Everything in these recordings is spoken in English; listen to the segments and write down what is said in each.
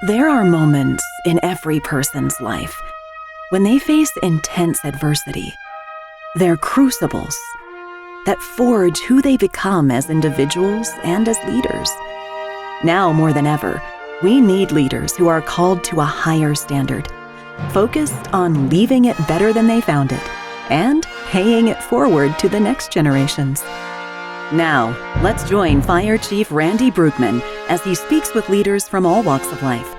There are moments in every person's life when they face intense adversity. They're crucibles that forge who they become as individuals and as leaders. Now more than ever, we need leaders who are called to a higher standard, focused on leaving it better than they found it, and paying it forward to the next generations. Now, let's join Fire Chief Randy Brugman as he speaks with leaders from all walks of life,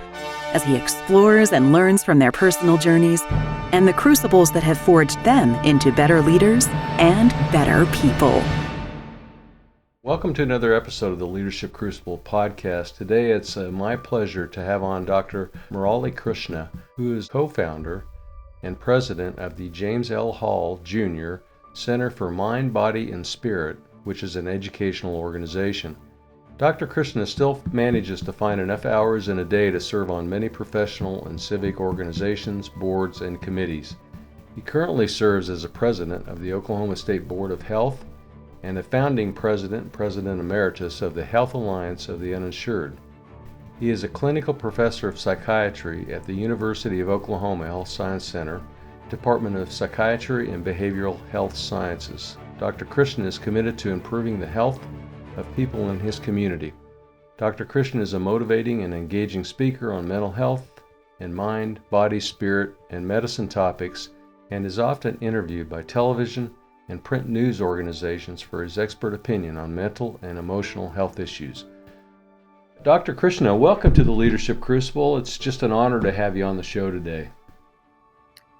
as he explores and learns from their personal journeys and the crucibles that have forged them into better leaders and better people. Welcome to another episode of the Leadership Crucible podcast. Today it's my pleasure to have on Dr. Murali Krishna, who is co-founder and president of the James L. Hall Jr. Center for Mind, Body, and Spirit, which is an educational organization. Dr. Krishna still manages to find enough hours in a day to serve on many professional and civic organizations, boards, and committees. He currently serves as a president of the Oklahoma State Board of Health and a founding president emeritus of the Health Alliance of the Uninsured. He is a clinical professor of psychiatry at the University of Oklahoma Health Science Center, Department of Psychiatry and Behavioral Health Sciences. Dr. Krishna is committed to improving the health of people in his community. Dr. Krishna is a motivating and engaging speaker on mental health and mind, body, spirit, and medicine topics, and is often interviewed by television and print news organizations for his expert opinion on mental and emotional health issues. Dr. Krishna, welcome to the Leadership Crucible. It's just an honor to have you on the show today.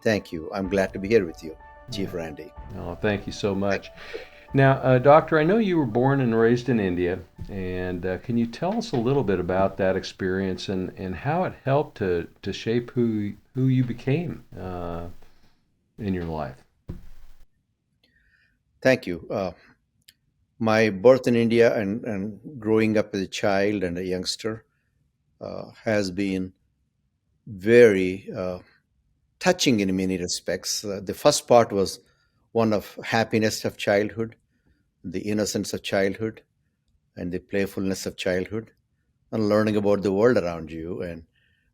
Thank you. I'm glad to be here with you, Chief Randy. Oh, thank you so much. Now, Doctor, I know you were born and raised in India, and can you tell us a little bit about that experience and how it helped to shape who you became in your life? Thank you. My birth in India and growing up as a child and a youngster has been very touching in many respects. The first part was one of happiness of childhood, the innocence of childhood, and the playfulness of childhood, and learning about the world around you.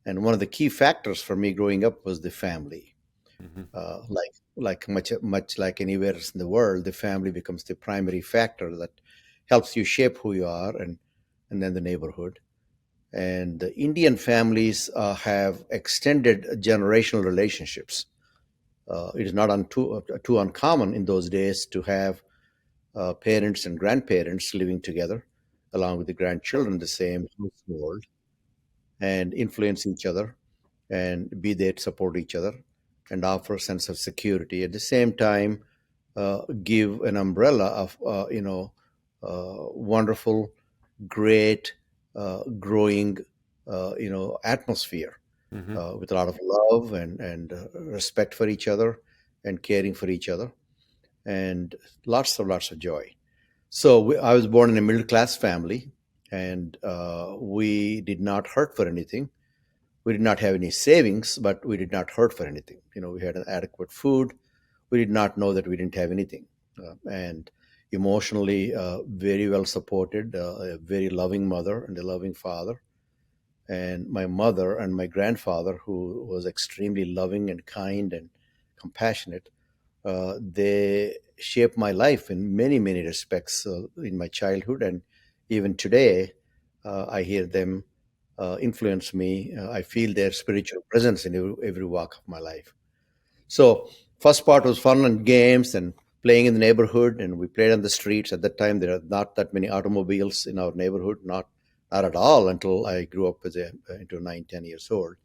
And one of the key factors for me growing up was the family. Mm-hmm. Much like anywhere else in the world, the family becomes the primary factor that helps you shape who you are, and then the neighborhood. And the Indian families have extended generational relationships. It is not too uncommon in those days to have parents and grandparents living together, along with the grandchildren in the same household, and influence each other and be there to support each other and offer a sense of security. At the same time, give an umbrella of wonderful, great, growing atmosphere. Mm-hmm. With a lot of love and respect for each other and caring for each other, and lots of joy. So I was born in a middle-class family, and we did not hurt for anything. We did not have any savings, but we did not hurt for anything. We had adequate food. We did not know that we didn't have anything. And emotionally, very well supported, a very loving mother and a loving father. And my mother and my grandfather, who was extremely loving and kind and compassionate, they shaped my life in many, many respects in my childhood. And even today, I hear them influence me. I feel their spiritual presence in every walk of my life. So first part was fun and games and playing in the neighborhood, and we played on the streets. At that time, there are not that many automobiles in our neighborhood, not at all, until I grew up into 9-10 years old.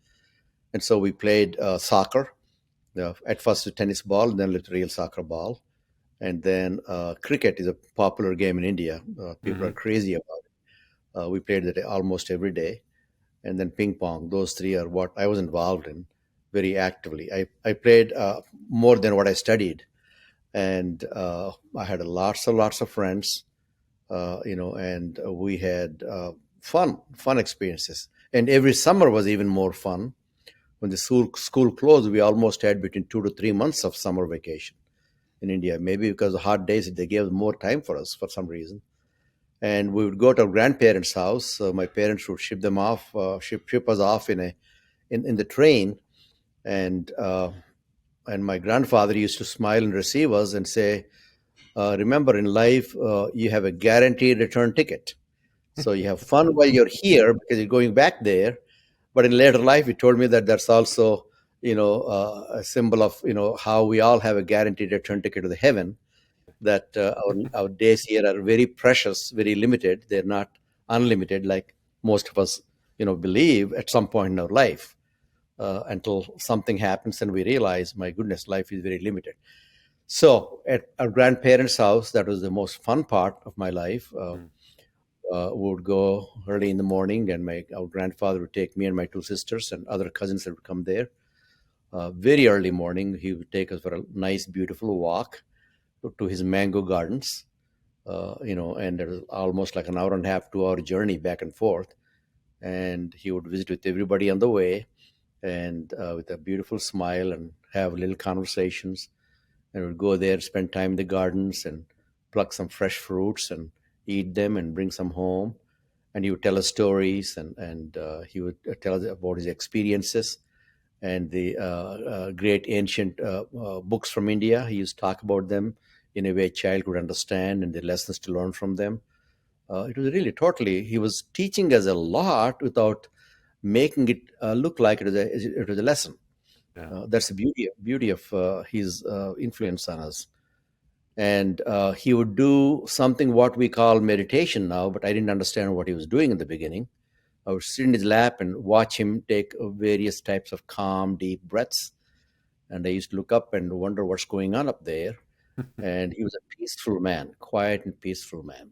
And so we played soccer, at first with tennis ball, then with real soccer ball. And then cricket is a popular game in India. People are crazy about it. We played that almost every day. And then ping pong. Those three are what I was involved in very actively. I played more than what I studied. And I had lots of friends, and we had fun experiences. And every summer was even more fun. When the school closed, we almost had between 2 to 3 months of summer vacation in India, maybe because of hot days, they gave more time for us for some reason. and we would go to our grandparents' house. My parents would ship them off, ship us off in the train, and my grandfather used to smile and receive us and say, "Remember, in life, you have a guaranteed return ticket. So you have fun while you're here because you're going back there. But in later life, he told me that that's also, a symbol of, how we all have a guaranteed return ticket to the heaven. That our days here are very precious, very limited. They're not unlimited like most of us, believe at some point in our life, until something happens and we realize, my goodness, life is very limited. So at our grandparents' house, that was the most fun part of my life. We would go early in the morning, and our grandfather would take me and my two sisters and other cousins that would come there. Very early morning, he would take us for a nice, beautiful walk to his mango gardens. And it was almost like an hour and a half, 2 hour journey back and forth. And he would visit with everybody on the way, and with a beautiful smile, and have little conversations. And we'd go there, spend time in the gardens, and pluck some fresh fruits and eat them and bring some home. And he would tell us stories, and he would tell us about his experiences and the great ancient books from India. He used to talk about them in a way a child could understand, and the lessons to learn from them. It was really totally, he was teaching us a lot without making it look like it was a lesson. Yeah. That's the beauty of his influence on us. And he would do something what we call meditation now, but I didn't understand what he was doing in the beginning. I would sit in his lap and watch him take various types of calm, deep breaths. And I used to look up and wonder what's going on up there. And he was a peaceful man, quiet and peaceful man.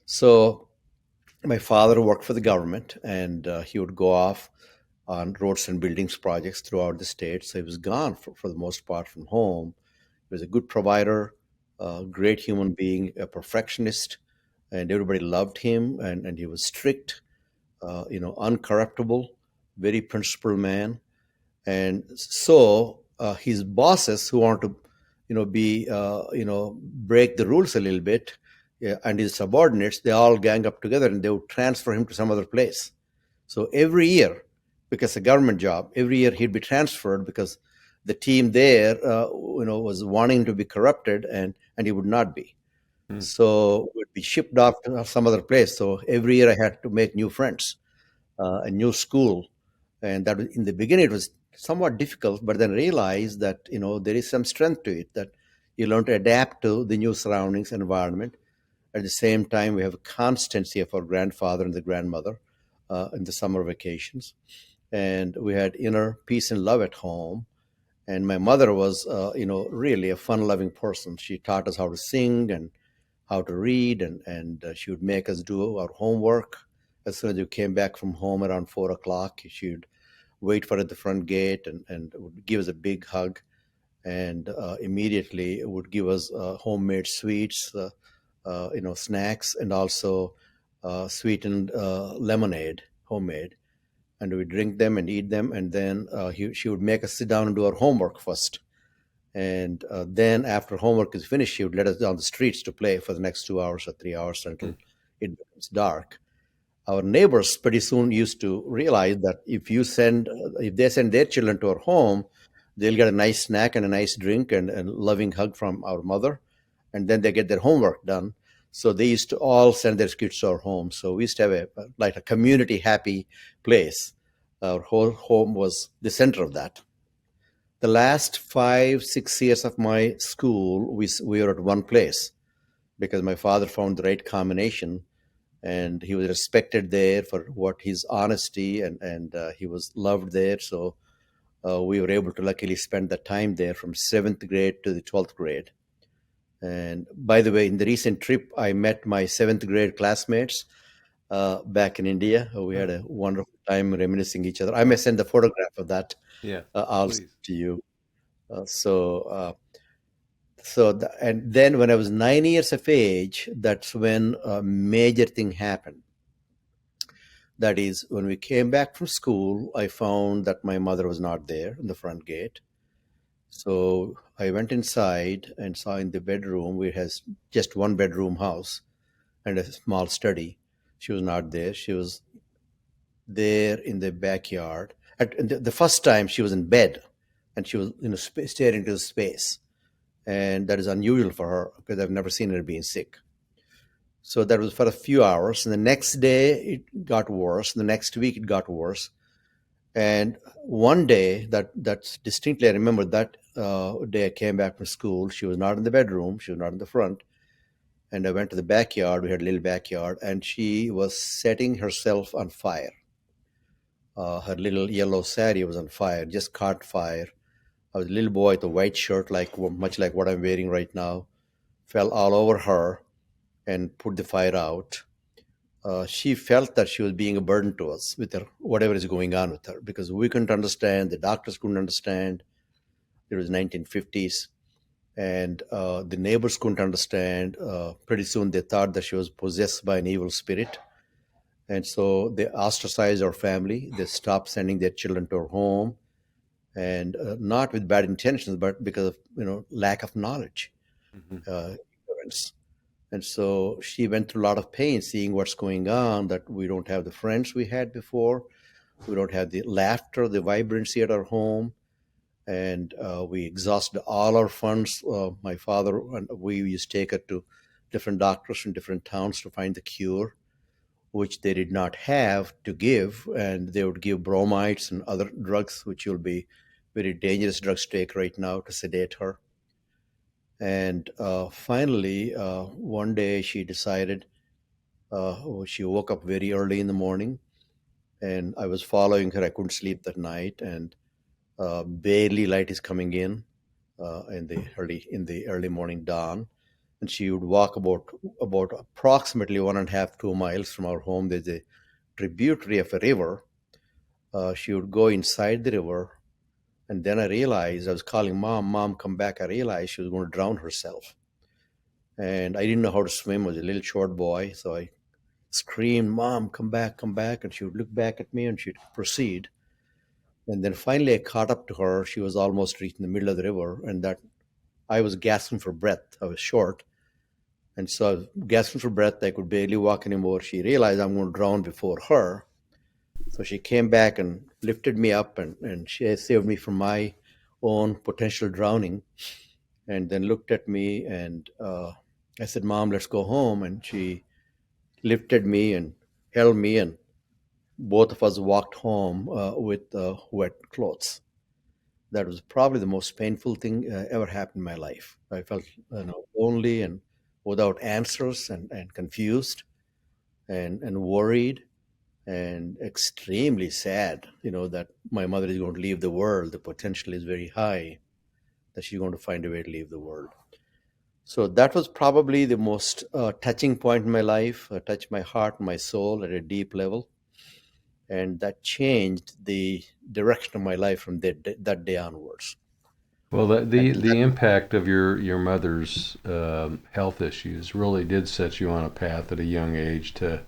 So my father worked for the government, and he would go off on roads and buildings projects throughout the state. So he was gone for the most part from home. He was a good provider, a great human being, a perfectionist, and everybody loved him. And he was strict, uncorruptible, very principled man. And so his bosses who want to, break the rules a little bit, yeah, and his subordinates, they all gang up together and they would transfer him to some other place. So every year, because a government job, every year he'd be transferred because the team there, was wanting to be corrupted, and he would not be. So would be shipped off to some other place. So every year I had to make new friends, a new school, and that in the beginning it was somewhat difficult, but then realized that there is some strength to it, that you learn to adapt to the new surroundings and environment. At the same time, we have a constancy of our grandfather and the grandmother in the summer vacations, and we had inner peace and love at home. And my mother was, really a fun-loving person. She taught us how to sing and how to read, and she would make us do our homework. As soon as we came back from home around 4 o'clock, she would wait for us at the front gate, and would give us a big hug, and immediately would give us homemade sweets, snacks, and also sweetened lemonade, homemade. And we drink them and eat them, and then she would make us sit down and do our homework first. And then after homework is finished, she would let us down the streets to play for the next 2 hours or 3 hours until it becomes dark. Our neighbors pretty soon used to realize that if they send their children to our home, they'll get a nice snack and a nice drink and a loving hug from our mother, and then they get their homework done. So they used to all send their kids to our home. So we used to have like a community happy place. Our whole home was the center of that. The last 5, 6 years of my school, we were at one place because my father found the right combination, and he was respected there for what his honesty, and he was loved there. So we were able to luckily spend the time there from 7th grade to the 12th grade. And by the way, in the recent trip, I met my 7th grade classmates back in India. We had a wonderful time reminiscing each other. I may send the photograph of that Yeah, also please. to you. And then when I was 9 years of age, that's when a major thing happened. That is, when we came back from school, I found that my mother was not there in the front gate. So I went inside and saw in the bedroom, we has just one bedroom house, and a small study. She was not there. She was there in the backyard. And the first time she was in bed, and she was staring into the space, and that is unusual for her because I've never seen her being sick. So that was for a few hours, and the next day it got worse. And the next week it got worse. And one day, that's distinctly I remember that day I came back from school. She was not in the bedroom. She was not in the front. And I went to the backyard. We had a little backyard, and she was setting herself on fire. Her little yellow sari was on fire, just caught fire. I was a little boy with a white shirt, much like what I'm wearing right now, fell all over her and put the fire out. She felt that she was being a burden to us with her, whatever is going on with her, because we couldn't understand, the doctors couldn't understand. It was 1950s, and the neighbors couldn't understand. Pretty soon they thought that she was possessed by an evil spirit. And so they ostracized our family. They stopped sending their children to our home, and not with bad intentions, but because of lack of knowledge, ignorance. And so she went through a lot of pain seeing what's going on, that we don't have the friends we had before. We don't have the laughter, the vibrancy at our home. And we exhausted all our funds. My father and we used to take her to different doctors from different towns to find the cure, which they did not have to give. And they would give bromides and other drugs, which will be very dangerous drugs to take right now to sedate her. And finally, one day she decided, she woke up very early in the morning, and I was following her. I couldn't sleep that night, and barely light is coming in the early morning dawn. And she would walk about approximately 1.5 to 2 miles from our home. There's a tributary of a river. She would go inside the river, and then I realized, I was calling mom, mom, come back. I realized she was going to drown herself. And I didn't know how to swim. I was a little short boy. So I screamed, mom, come back, come back. And she would look back at me and she'd proceed. And then finally I caught up to her. She was almost reaching the middle of the river, and that I was gasping for breath. I was short. And so I was gasping for breath. I could barely walk anymore. She realized I'm going to drown before her. So she came back and lifted me up, and she saved me from my own potential drowning, and then looked at me, and I said, Mom, let's go home. And she lifted me and held me, and both of us walked home with wet clothes. That was probably the most painful thing ever happened in my life. I felt lonely and without answers, and confused and worried and extremely sad, that my mother is going to leave the world. The potential is very high that she's going to find a way to leave the world. So that was probably the most touching point in my life, touched my heart and my soul at a deep level. And that changed the direction of my life from that day onwards. Well, the impact of your mother's health issues really did set you on a path at a young age to,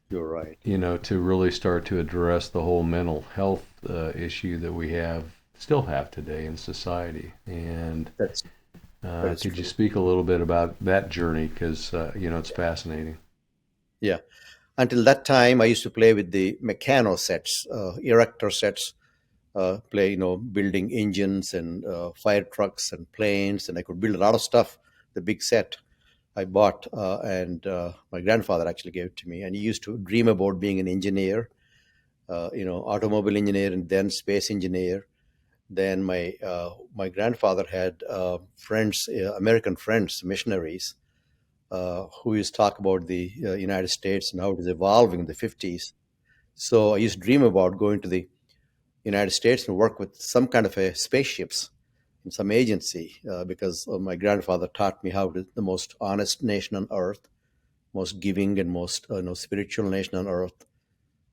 You're right. to really start to address the whole mental health issue that we still have today in society. And That's could true. you speak a little bit about that journey? Because it's fascinating. Yeah. Until that time, I used to play with the mechano sets, erector sets, building engines and fire trucks and planes, and I could build a lot of stuff. The big set I bought, and my grandfather actually gave it to me. And he used to dream about being an engineer, automobile engineer, and then space engineer. Then my grandfather had friends, American friends, missionaries, who used to talk about the United States and how it was evolving in the 50s. So I used to dream about going to the United States and work with some kind of a spaceships in some agency, because my grandfather taught me how to the most honest nation on earth, most giving and most spiritual nation on earth.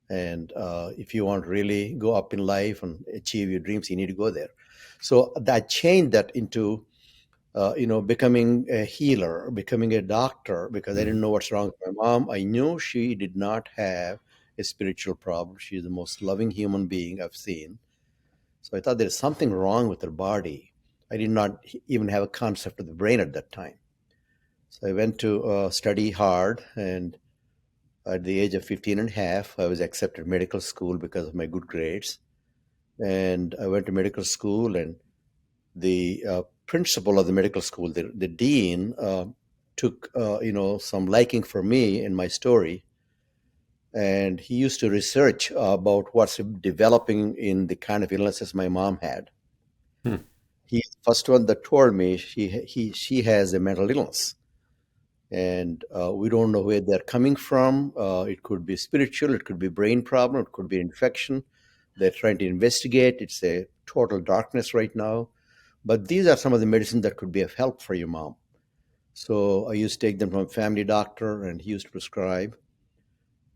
And if you want to really go up in life and achieve your dreams, you need to go there. So that changed that into becoming a healer, becoming a doctor, because I didn't know what's wrong with my mom. I knew she did not have a spiritual problem. She's the most loving human being I've seen. So I thought there's something wrong with her body. I did not even have a concept of the brain at that time. So I went to study hard, and at the age of 15 and a half, I was accepted medical school because of my good grades. And I went to medical school, and the principal of the medical school, the dean, took some liking for me and my story, and he used to research about what's developing in the kind of illnesses my mom had. Hmm. He's the first one that told me she has a mental illness, and we don't know where they're coming from. It could be spiritual, it could be brain problem, it could be infection. They're trying to investigate. It's a total darkness right now. But these are some of the medicines that could be of help for your mom. So I used to take them from a family doctor, and he used to prescribe.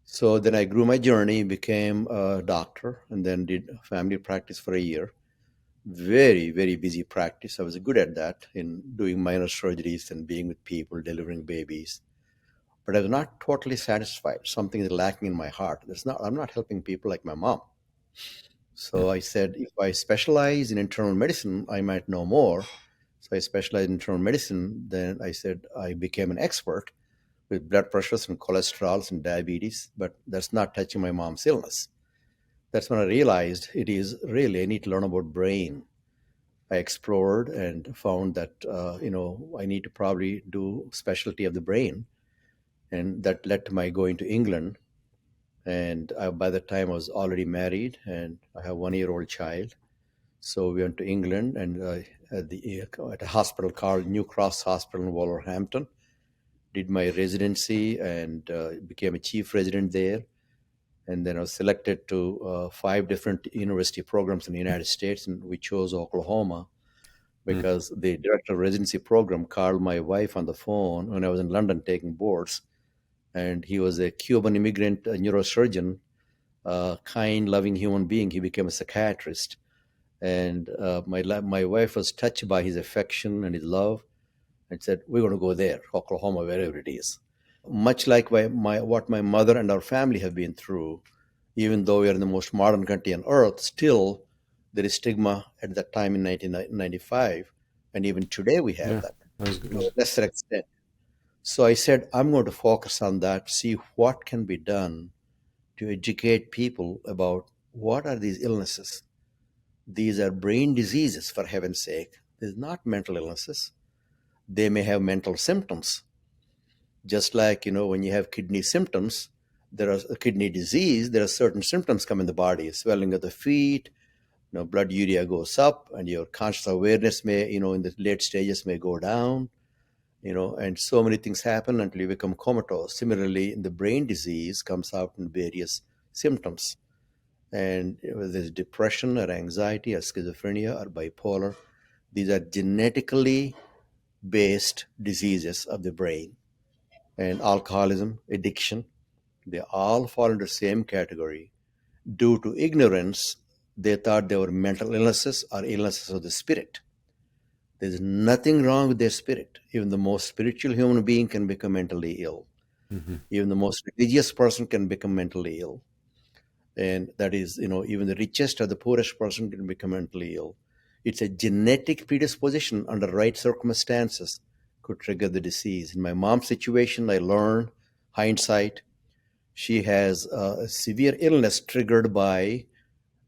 So then I grew my journey, became a doctor, and then did family practice for a year. Very, very busy practice. I was good at that in doing minor surgeries and being with people, delivering babies. But I was not totally satisfied. Something is lacking in my heart. I'm not helping people like my mom. So I said, if I specialize in internal medicine, I might know more. So I specialized in internal medicine. Then I said I became an expert with blood pressures and cholesterols and diabetes, but that's not touching my mom's illness. That's when I realized it is really, I need to learn about brain. I explored and found that, I need to probably do specialty of the brain. And that led to my going to England. And by that time, I was already married, and I have 1-year-old child. So we went to England, and at a hospital called New Cross Hospital in Wolverhampton, did my residency, and became a chief resident there. And then I was selected to 5 different university programs in the United States, and we chose Oklahoma because the director of residency program called my wife on the phone when I was in London taking boards. And he was a Cuban immigrant neurosurgeon, kind, loving human being. He became a psychiatrist. And my wife was touched by his affection and his love, and said, "We're going to go there, Oklahoma, wherever it is." Much like what my mother and our family have been through, even though we are in the most modern country on earth, still there is stigma at that time in 1995, and even today we have that, to a lesser extent. So I said, I'm going to focus on that, see what can be done to educate people about what are these illnesses. These are brain diseases, for heaven's sake. These are not mental illnesses. They may have mental symptoms. Just like, when you have kidney symptoms, there are a kidney disease, there are certain symptoms come in the body, swelling of the feet, blood urea goes up, and your conscious awareness may, in the late stages may go down, and so many things happen until you become comatose. Similarly, in the brain disease comes out in various symptoms. And whether there's depression or anxiety or schizophrenia or bipolar, these are genetically based diseases of the brain. And alcoholism, addiction, they all fall into the same category. Due to ignorance, they thought they were mental illnesses or illnesses of the spirit. There's nothing wrong with their spirit. Even the most spiritual human being can become mentally ill. Mm-hmm. Even the most religious person can become mentally ill. And that is, even the richest or the poorest person can become mentally ill. It's a genetic predisposition under right circumstances could trigger the disease. In my mom's situation, I learned, hindsight, she has a severe illness triggered by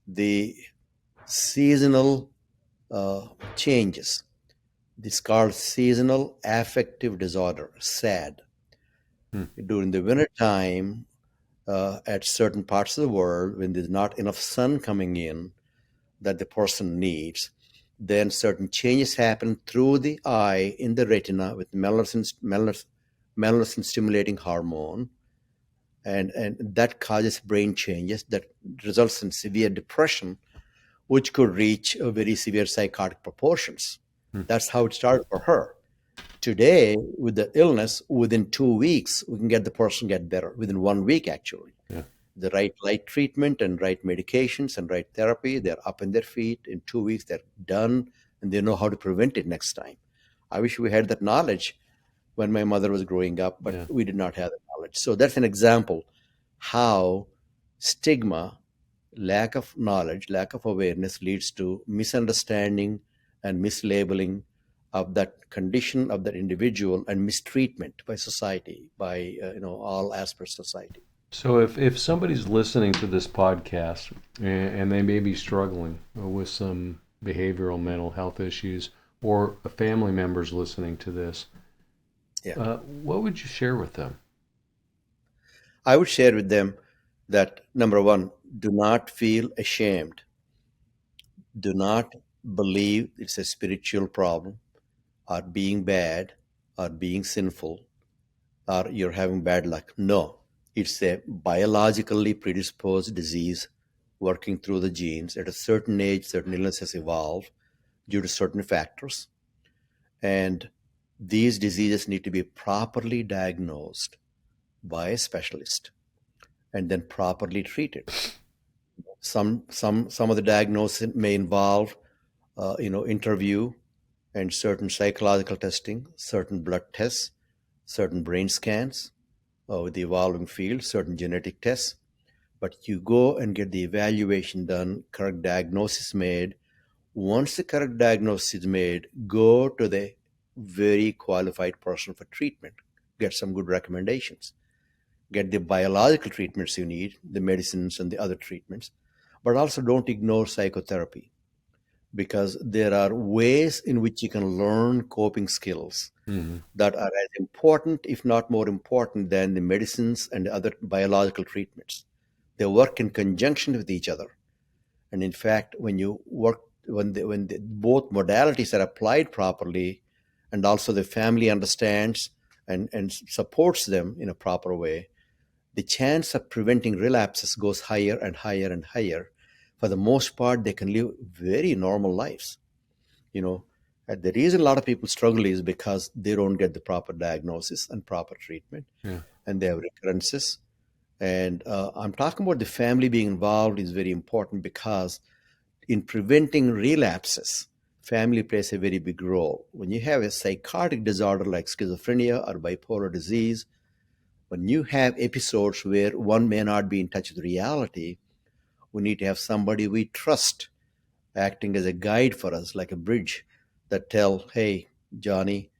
the seasonal changes. This is called seasonal affective disorder, SAD. During the winter time, at certain parts of the world, when there's not enough sun coming in that the person needs, then certain changes happen through the eye in the retina with melanin stimulating hormone, and that causes brain changes that results in severe depression, which could reach very severe psychotic proportions. That's how it started for her. Today, with the illness, within 2 weeks, we can get the person get better. Within 1 week, actually. Yeah. The right light treatment and right medications and right therapy, they're up in their feet. In 2 weeks, they're done, and they know how to prevent it next time. I wish we had that knowledge when my mother was growing up, but we did not have the knowledge. So that's an example how stigma, lack of knowledge, lack of awareness leads to misunderstanding and mislabeling of that condition of that individual and mistreatment by society, by all aspects of society. So if somebody's listening to this podcast and they may be struggling with some behavioral mental health issues, or a family member's listening to this, what would you share with them? I would share with them that, number one, do not feel ashamed. Do not believe it's a spiritual problem or being bad or being sinful or you're having bad luck. No, it's a biologically predisposed disease working through the genes. At a certain age, certain illnesses evolve due to certain factors. And these diseases need to be properly diagnosed by a specialist and then properly treated. Some of the diagnosis may involve interview and certain psychological testing, certain blood tests, certain brain scans with the evolving field, certain genetic tests. But you go and get the evaluation done, correct diagnosis made. Once the correct diagnosis is made, go to the very qualified person for treatment. Get some good recommendations. Get the biological treatments you need, the medicines and the other treatments. But also don't ignore psychotherapy, because there are ways in which you can learn coping skills that are as important, if not more important, than the medicines and the other biological treatments. They work in conjunction with each other. And in fact, when both modalities are applied properly, and also the family understands and supports them in a proper way, the chance of preventing relapses goes higher and higher and higher. For the most part, they can live very normal lives. And the reason a lot of people struggle is because they don't get the proper diagnosis and proper treatment, and they have recurrences. And I'm talking about the family being involved is very important, because in preventing relapses, family plays a very big role. When you have a psychotic disorder like schizophrenia or bipolar disease, when you have episodes where one may not be in touch with reality, we need to have somebody we trust acting as a guide for us, like a bridge, that tell, hey, Johnny,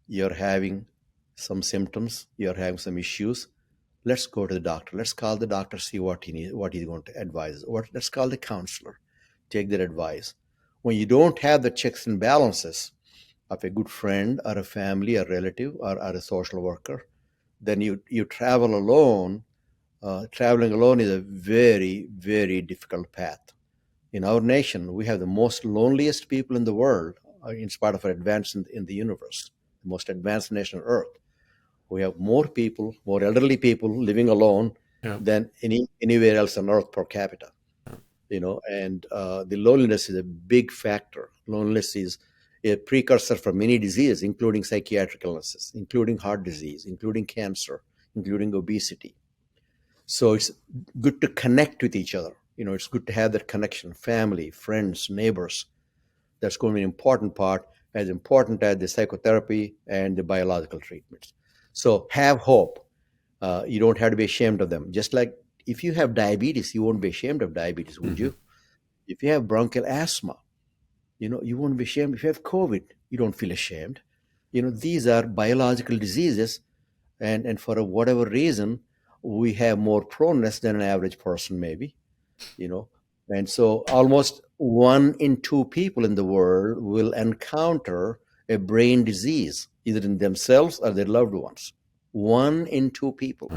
you're having some symptoms, you're having some issues. Let's go to the doctor. Let's call the doctor, see what he needs, what he's going to advise. Or let's call the counselor, take their advice. When you don't have the checks and balances of a good friend or a family, a relative, or a social worker, then you travel alone. Traveling alone is a very, very difficult path. In our nation, we have the most loneliest people in the world, in spite of our advance in the universe, the most advanced nation on earth. We have more people, more elderly people living alone than anywhere else on earth per capita. And the loneliness is a big factor. Loneliness is a precursor for many diseases, including psychiatric illnesses, including heart disease, including cancer, including obesity. So it's good to connect with each other. It's good to have that connection, family, friends, neighbors. That's going to be an important part, as important as the psychotherapy and the biological treatments. So have hope. You don't have to be ashamed of them. Just like if you have diabetes, you won't be ashamed of diabetes, would you? If you have bronchial asthma, you won't be ashamed. If you have COVID, you don't feel ashamed. These are biological diseases, and for whatever reason, we have more proneness than an average person, maybe. And so almost 1 in 2 people in the world will encounter a brain disease, either in themselves or their loved ones. 1 in 2 people.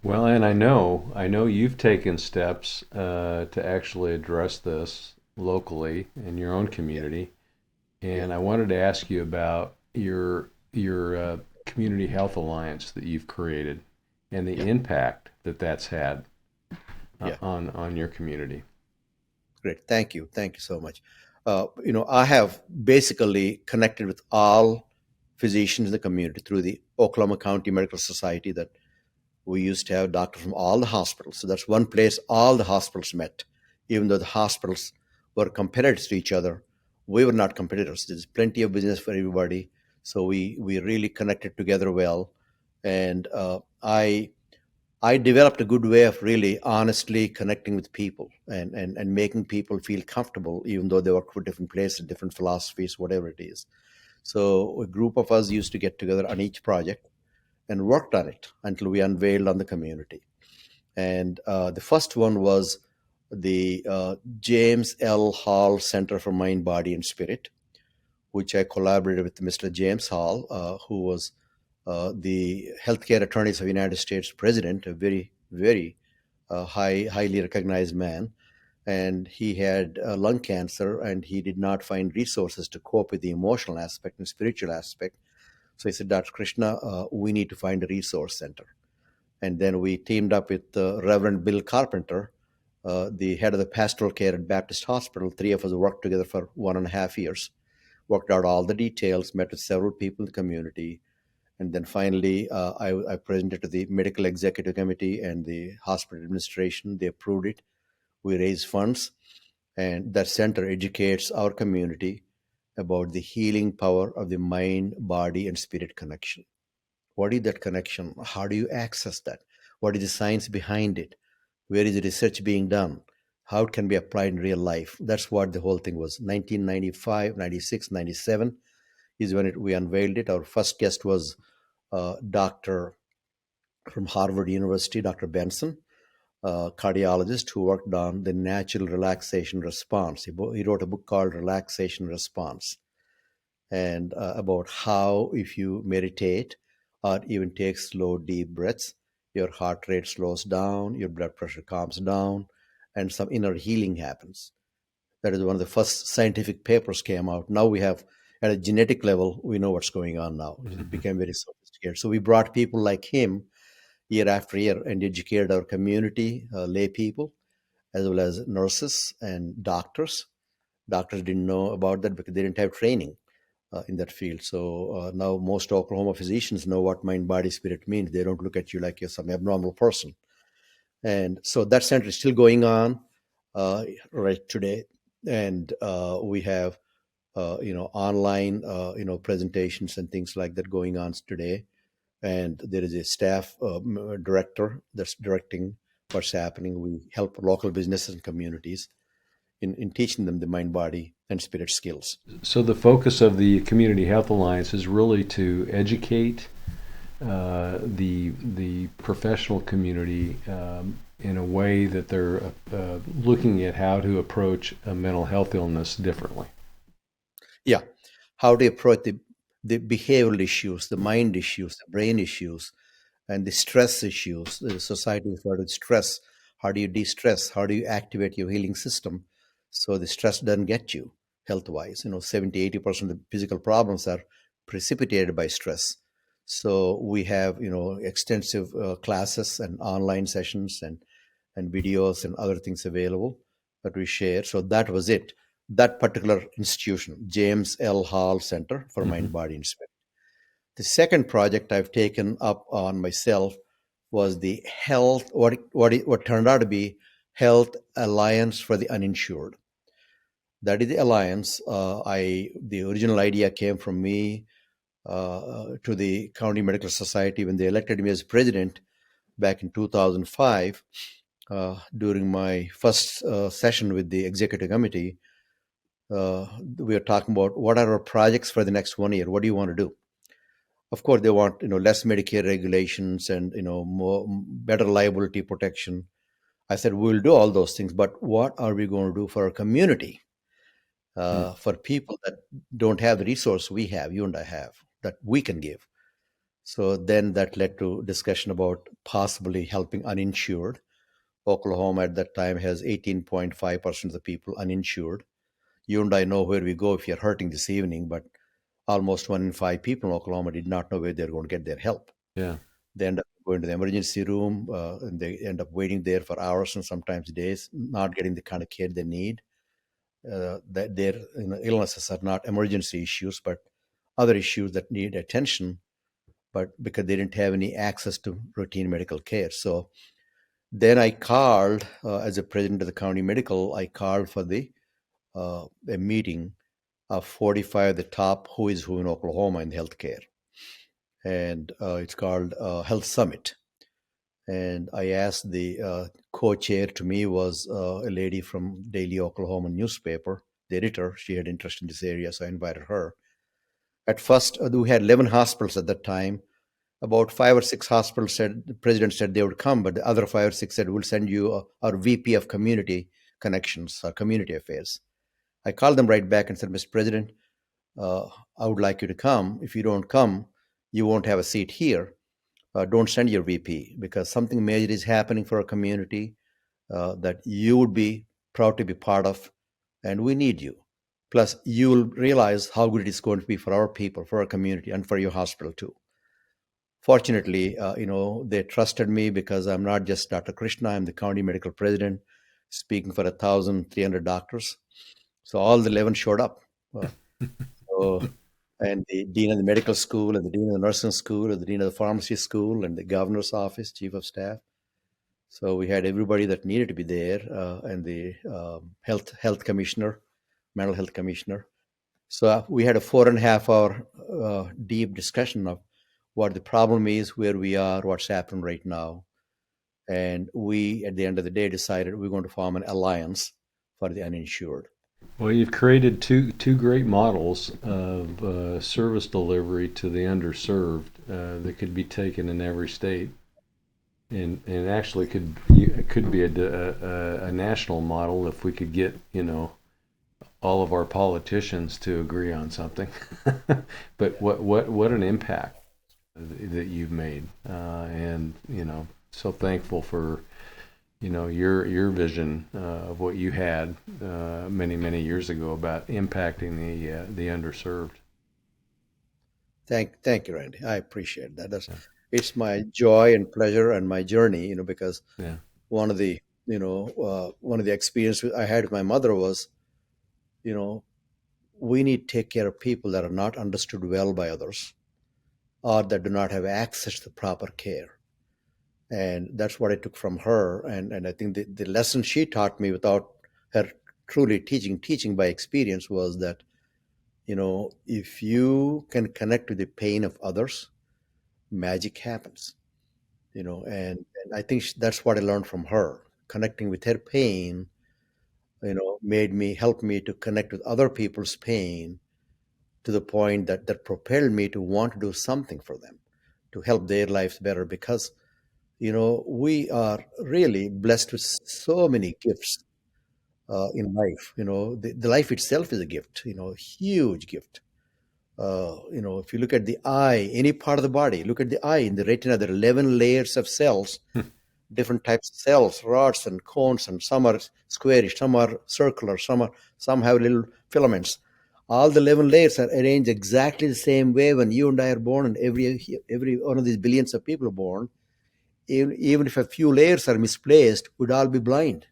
Well, and I know you've taken steps to actually address this locally in your own community, and I wanted to ask you about your community health alliance that you've created and the impact that's had on your community. Great. Thank you so much. I have basically connected with all physicians in the community through the Oklahoma County Medical Society, that we used to have doctors from all the hospitals. So that's one place all the hospitals met. Even though the hospitals were competitors to each other, we were not competitors. There's plenty of business for everybody. So we really connected together well. And I I developed a good way of really honestly connecting with people and making people feel comfortable, even though they work for different places, different philosophies, whatever it is. So a group of us used to get together on each project and worked on it until we unveiled on the community. And the first one was the James L. Hall Center for Mind, Body, and Spirit, which I collaborated with Mr. James Hall, who was the Healthcare Attorneys of the United States President, a very, very highly recognized man. And he had lung cancer, and he did not find resources to cope with the emotional aspect and spiritual aspect. So he said, Dr. Krishna, we need to find a resource center. And then we teamed up with Reverend Bill Carpenter, the head of the pastoral care at Baptist Hospital. Three of us worked together for 1.5 years, worked out all the details, met with several people in the community. And then finally, I presented to the medical executive committee and the hospital administration. They approved it. We raised funds, and that center educates our community about the healing power of the mind, body, and spirit connection. What is that connection? How do you access that? What is the science behind it? Where is the research being done? How it can be applied in real life? That's what the whole thing was. 1995, 96, 97 is when we unveiled it. Our first guest was Dr. from Harvard University, Dr. Benson, cardiologist who worked on the natural relaxation response. He wrote a book called Relaxation Response, and about how if you meditate or even take slow, deep breaths, your heart rate slows down, your blood pressure calms down, and some inner healing happens. That is one of the first scientific papers came out. Now we have, at a genetic level, we know what's going on now. It became very sophisticated. So we brought people like him year after year and educated our community, lay people, as well as nurses and doctors. Doctors didn't know about that because they didn't have training in that field. So now most Oklahoma physicians know what mind, body, spirit means. They don't look at you like you're some abnormal person. And so that center is still going on right today. And we have, online, presentations and things like that going on today. And there is a staff director that's directing what's happening. We help local businesses and communities in teaching them the mind, body, and spirit skills. So the focus of the Community Health Alliance is really to educate the professional community in a way that they're looking at how to approach a mental health illness differently. Yeah, how to approach the behavioral issues, the mind issues, the brain issues, and the stress issues. The society is started stress. How do you de-stress? How do you activate your healing system so the stress doesn't get you health-wise? 70, 80% of the physical problems are precipitated by stress. So we have, extensive classes and online sessions and videos and other things available that we share. So that was it. That particular institution, James L. Hall Center for Mind, Body, and Spirit. The second project I've taken up on myself was the what turned out to be Health Alliance for the Uninsured. That is the alliance. The original idea came from me to the County Medical Society when they elected me as president back in 2005. During my first session with the executive committee, we are talking about what are our projects for the next 1 year. What do you want to do? Of course, they want less Medicare regulations and better liability protection. I said we'll do all those things, but what are we going to do for our community? For people that don't have the resource we have, you and I have, that we can give. So then that led to discussion about possibly helping uninsured. Oklahoma at that time has 18.5% of the people uninsured. You and I know where we go if you're hurting this evening, but almost 1 in 5 people in Oklahoma did not know where they're going to get their help. Yeah. They end up going to the emergency room, and they end up waiting there for hours and sometimes days, not getting the kind of care they need. That their illnesses are not emergency issues, but other issues that need attention, but because they didn't have any access to routine medical care. So then I called, as a president of the county medical, I called for a meeting of 45 of the top who is who in Oklahoma in healthcare. And it's called Health Summit. And I asked the co-chair to me was a lady from Daily Oklahoma newspaper, the editor. She had interest in this area, so I invited her. At first, we had 11 hospitals at that time. About 5 or 6 hospitals said, the president said they would come, but the other 5 or 6 said, we'll send you our VP of Community Connections, Community Affairs. I called them right back and said, Mr. President, I would like you to come. If you don't come, you won't have a seat here. Don't send your VP, because something major is happening for our community that you would be proud to be part of, and we need you. Plus, you will realize how good it is going to be for our people, for our community, and for your hospital too. Fortunately, they trusted me because I'm not just Dr. Krishna. I'm the county medical president, speaking for 1,300 doctors. So all the 11 showed up. And the dean of the medical school, and the dean of the nursing school, and the dean of the pharmacy school, and the governor's office, chief of staff. So we had everybody that needed to be there, and the health commissioner, mental health commissioner. So we had a 4.5-hour deep discussion of what the problem is, where we are, what's happening right now. And we, at the end of the day, decided we're going to form an alliance for the uninsured. Well, you've created two great models of service delivery to the underserved that could be taken in every state, and actually could be a national model if we could get all of our politicians to agree on something. But what an impact that you've made, and so thankful for your vision of what you had many years ago about impacting the underserved. Thank you, Randy. I appreciate that. It's my joy and pleasure and my journey, because one of the experiences I had with my mother was, we need to take care of people that are not understood well by others, or that do not have access to proper care. And that's what I took from her. And I think the lesson she taught me without her truly teaching by experience was that, if you can connect with the pain of others, magic happens, and I think that's what I learned from her. Connecting with her pain, helped me to connect with other people's pain to the point that propelled me to want to do something for them, to help their lives better, because we are really blessed with so many gifts in life. The life itself is a gift, huge gift. If you look at the eye, any part of the body, look at the eye. In the retina, there are 11 layers of cells, different types of cells, rods and cones, and some are squarish, some are circular, some have little filaments. All the 11 layers are arranged exactly the same way when you and I are born, and every one of these billions of people are born. Even if a few layers are misplaced, we'd all be blind.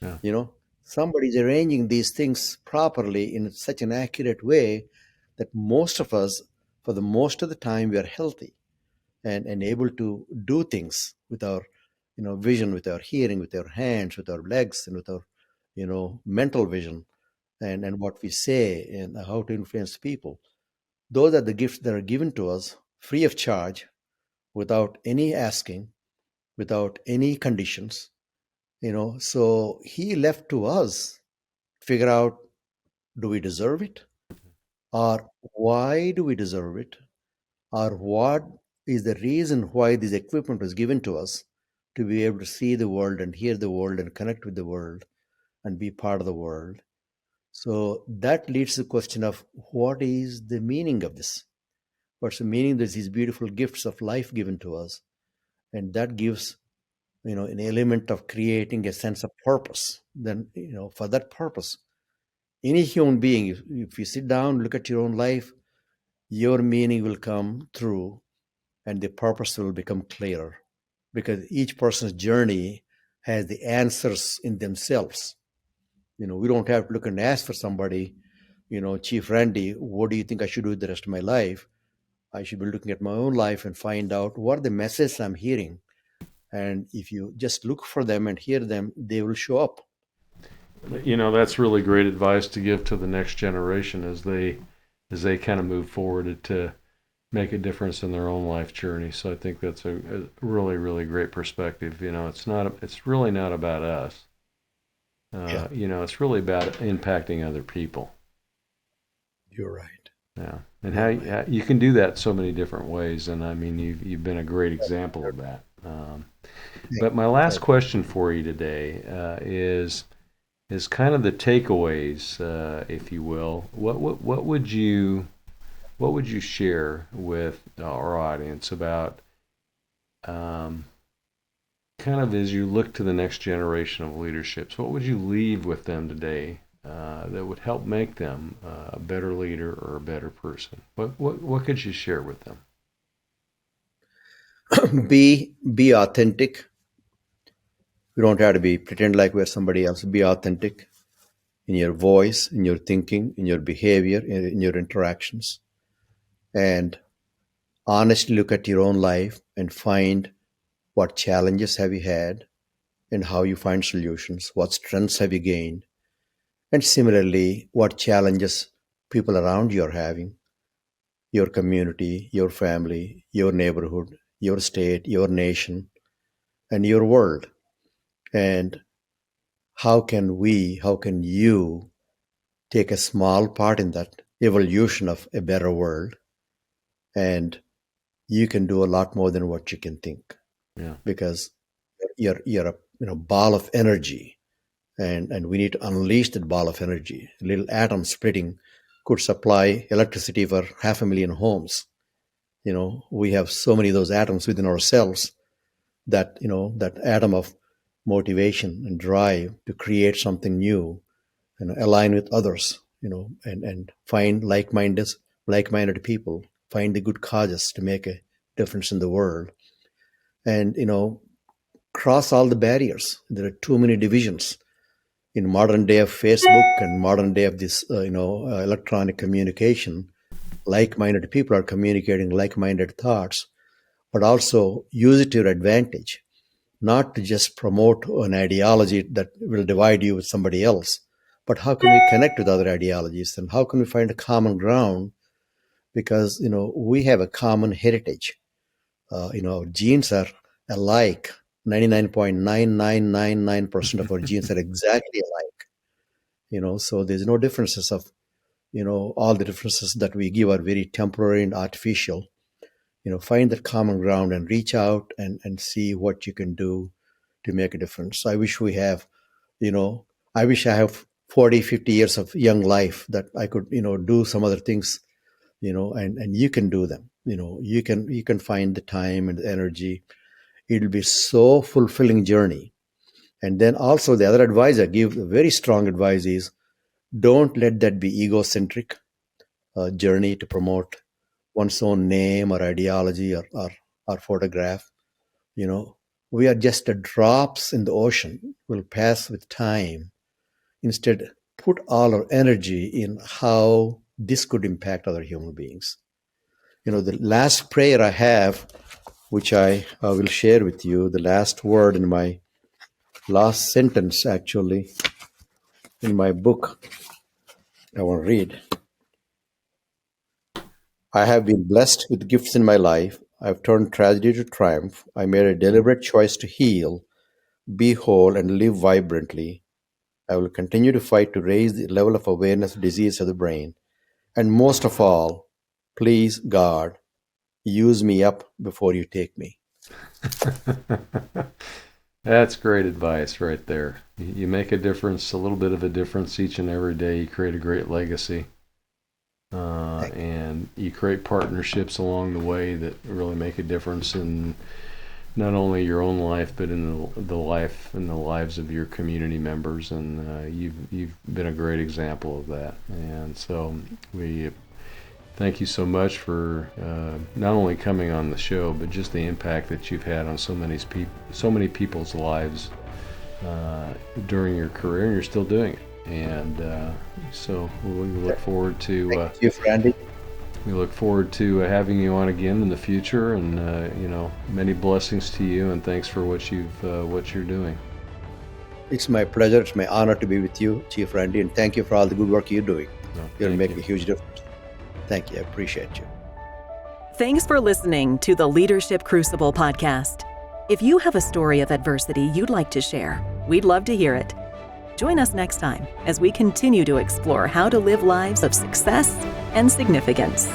Yeah. Somebody's arranging these things properly in such an accurate way that most of us, for the most of the time, we are healthy and able to do things with our, vision, with our hearing, with our hands, with our legs, and with our, mental vision, and what we say and how to influence people. Those are the gifts that are given to us free of charge, without any asking, without any conditions. So he left to us figure out, do we deserve it, or why do we deserve it, or what is the reason why this equipment was given to us, to be able to see the world and hear the world and connect with the world and be part of the world. So that leads to the question of, what is the meaning of this? What's the meaning of these beautiful gifts of life given to us? And that gives an element of creating a sense of purpose. Then, for that purpose, any human being, if you sit down, look at your own life, your meaning will come through, and the purpose will become clearer, because each person's journey has the answers in themselves. We don't have to look and ask for somebody, Chief Randy, what do you think I should do with the rest of my life? I should be looking at my own life and find out what are the messages I'm hearing. And if you just look for them and hear them, they will show up. That's really great advice to give to the next generation as they kind of move forward to make a difference in their own life journey. So I think that's a really, really great perspective. It's really not about us. It's really about impacting other people. You're right. Yeah, and how you can do that so many different ways, and I mean, you've been a great example of that. But my last question for you today is kind of the takeaways, if you will. What would you share with our audience about kind of as you look to the next generation of leaderships? What would you leave with them today that would help make them a better leader or a better person? What could you share with them? Be authentic. You don't have to pretend like we're somebody else. Be authentic in your voice, in your thinking, in your behavior, in your interactions, and honestly look at your own life and find what challenges have you had and how you find solutions. What strengths have you gained? And similarly, what challenges people around you are having, your community, your family, your neighborhood, your state, your nation, and your world. And how can you take a small part in that evolution of a better world? And you can do a lot more than what you can think. Yeah. Because you're a ball of energy, and we need to unleash that ball of energy. A little atom splitting could supply electricity for 500,000 homes. We have so many of those atoms within ourselves that that atom of motivation and drive to create something new and align with others, and find like-minded people, find the good causes to make a difference in the world, and cross all the barriers. There are too many divisions in modern day of Facebook and modern day of this electronic communication. Like-minded people are communicating like-minded thoughts, but also use it to your advantage, not to just promote an ideology that will divide you with somebody else, but how can we connect with other ideologies, and how can we find a common ground? Because we have a common heritage. Genes are alike. 99.9999% of our genes are exactly alike. So there's no differences of, all the differences that we give are very temporary and artificial. Find that common ground and reach out and see what you can do to make a difference. I wish I have 40, 50 years of young life that I could, do some other things, and you can do them. You can find the time and the energy. It'll be so fulfilling journey. And then also the other advice I give, the very strong advice is, don't let that be egocentric journey to promote one's own name or ideology or photograph. We are just a drops in the ocean, will pass with time. Instead, put all our energy in how this could impact other human beings. The last prayer I have, which I will share with you, the last word in my last sentence, actually, in my book, I want to read. I have been blessed with gifts in my life. I've turned tragedy to triumph. I made a deliberate choice to heal, be whole, and live vibrantly. I will continue to fight to raise the level of awareness of disease of the brain. And most of all, please, God, use me up before you take me. That's great advice right there. You make a difference, a little bit of a difference each and every day. You create a great legacy. And you create partnerships along the way that really make a difference in not only your own life, but in the life and the lives of your community members. And you've been a great example of that. And so we thank you so much for not only coming on the show, but just the impact that you've had on so many people's lives during your career, and you're still doing it. And so we look forward to Thank you, Randy. We look forward to having you on again in the future, and many blessings to you, and thanks for what you're doing. It's my pleasure. It's my honor to be with you, Chief Randy, and thank you for all the good work you're doing. You're making a huge difference. Thank you. I appreciate you. Thanks for listening to the Leadership Crucible podcast. If you have a story of adversity you'd like to share, we'd love to hear it. Join us next time as we continue to explore how to live lives of success and significance.